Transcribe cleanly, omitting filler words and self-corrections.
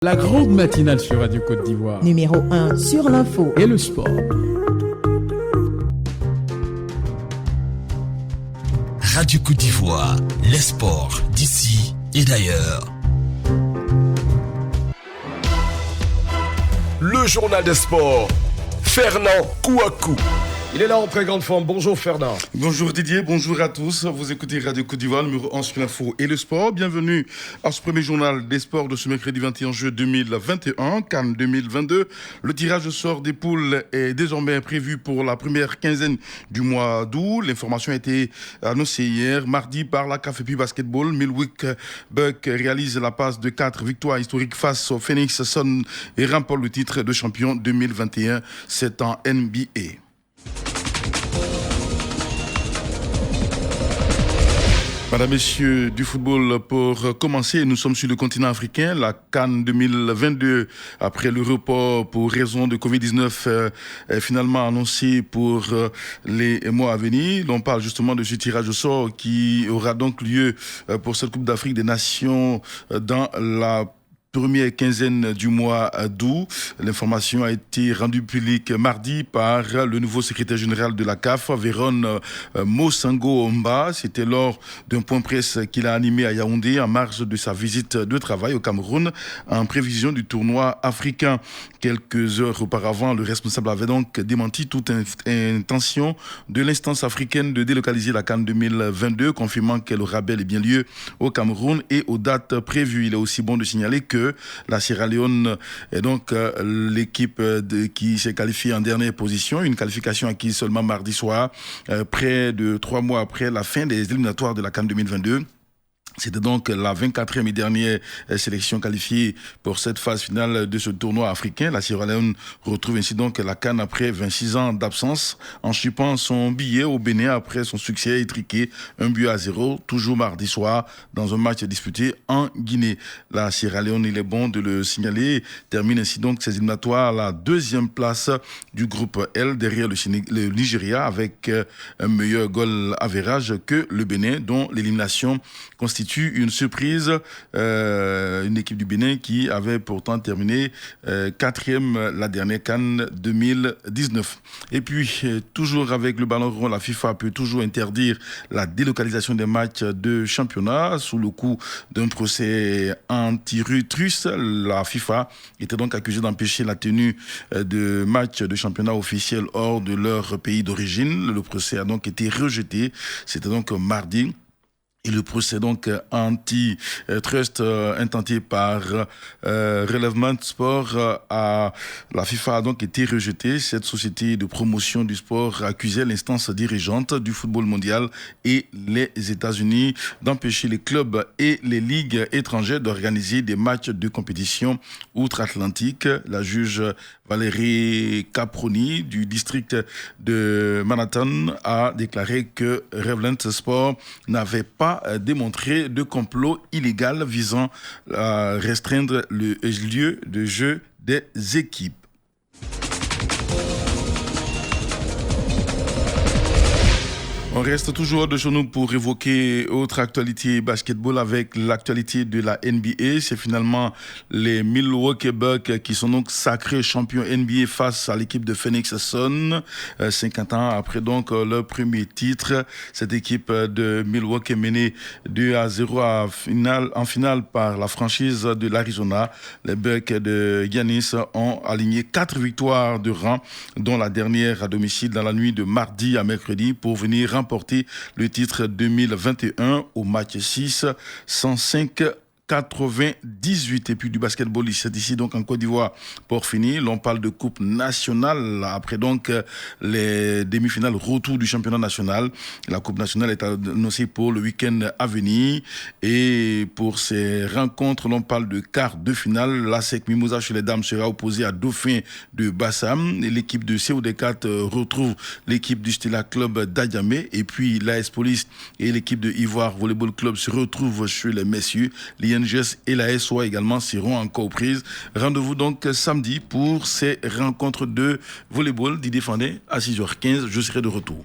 La grande matinale sur Radio Côte d'Ivoire. Numéro 1 sur l'info Et le sport. Radio Côte d'Ivoire, les sports d'ici et d'ailleurs. Le journal des sports, Fernand Kouakou. Il est là en très grande forme. Bonjour Fernand. Bonjour Didier, bonjour à tous. Vous écoutez Radio Côte d'Ivoire, numéro 1 sur l'info et le sport. Bienvenue à ce premier journal des sports de ce mercredi 21 juin 2021, CAN 2022. Le tirage au sort des poules est désormais prévu pour la première quinzaine du mois d'août. L'information a été annoncée hier, mardi, par la KFP Basketball. Milwaukee Bucks réalise la passe de 4 victoires historiques face au Phoenix Suns et remporte le titre de champion 2021. C'est en NBA. Madame, Messieurs, du football pour commencer. Nous sommes sur le continent africain. La CAN 2022, après le report pour raison de Covid-19, est finalement annoncé pour les mois à venir. On parle justement de ce tirage au sort qui aura donc lieu pour cette Coupe d'Afrique des Nations dans la première quinzaine du mois d'août. L'information a été rendue publique mardi par le nouveau secrétaire général de la CAF, Véron Mosango Omba. C'était lors d'un point presse qu'il a animé à Yaoundé en marge de sa visite de travail au Cameroun en prévision du tournoi africain. Quelques heures auparavant, le responsable avait donc démenti toute intention de l'instance africaine de délocaliser la CAN 2022, confirmant qu'elle aura bel et bien lieu au Cameroun et aux dates prévues. Il est aussi bon de signaler que la Sierra Leone est donc l'équipe qui s'est qualifiée en dernière position, une qualification acquise seulement mardi soir, près de 3 mois après la fin des éliminatoires de la CAN 2022. C'était donc la 24e et dernière sélection qualifiée pour cette phase finale de ce tournoi africain. La Sierra Leone retrouve ainsi donc la CAN après 26 ans d'absence en chipant son billet au Bénin après son succès étriqué 1-0, toujours mardi soir, dans un match disputé en Guinée. La Sierra Leone, il est bon de le signaler, termine ainsi donc ses éliminatoires à la 2e place du groupe L, derrière le Nigeria, avec un meilleur goal average que le Bénin, dont l'élimination constitue une surprise, une équipe du Bénin qui avait pourtant terminé 4e la dernière CAN 2019. Et puis, toujours avec le ballon rond, la FIFA peut toujours interdire la délocalisation des matchs de championnat sous le coup d'un procès anti-russe. La FIFA était donc accusée d'empêcher la tenue de matchs de championnat officiels hors de leur pays d'origine. Le procès a donc été rejeté. C'était donc mardi. Et le procès donc anti-trust intenté par Relevement Sport à la FIFA a donc été rejeté. Cette société de promotion du sport accusait l'instance dirigeante du football mondial et les États-Unis d'empêcher les clubs et les ligues étrangères d'organiser des matchs de compétition outre-Atlantique. La juge Valérie Caproni du district de Manhattan a déclaré que Relevant Sport n'avait pas démontré de complot illégal visant à restreindre le lieu de jeu des équipes. On reste toujours de chez nous pour évoquer autre actualité basketball avec l'actualité de la NBA. C'est finalement les Milwaukee Bucks qui sont donc sacrés champions NBA face à l'équipe de Phoenix Suns. 50 ans après donc leur premier titre, cette équipe de Milwaukee menée 2-0 en finale par la franchise de l'Arizona. Les Bucks de Giannis ont aligné 4 victoires de rang, dont la dernière à domicile dans la nuit de mardi à mercredi pour venir remporter le titre 2021 au match 6, 105-98. Et puis du basketball ici donc en Côte d'Ivoire pour finir. L'on parle de coupe nationale après donc les demi-finales retour du championnat national. La coupe nationale est annoncée pour le week-end à venir et pour ces rencontres l'on parle de quart de finale. La SEC Mimosa chez les dames sera opposée à Dauphin de Bassam et l'équipe de COD4 retrouve l'équipe du Stella Club d'Adjamé et puis l'AS Police et l'équipe de Ivoire Volleyball Club se retrouvent chez les messieurs. L'INGS et la SOA également seront encore prises. Rendez-vous donc samedi pour ces rencontres de volleyball. Didier Fandé à 6h15. Je serai de retour.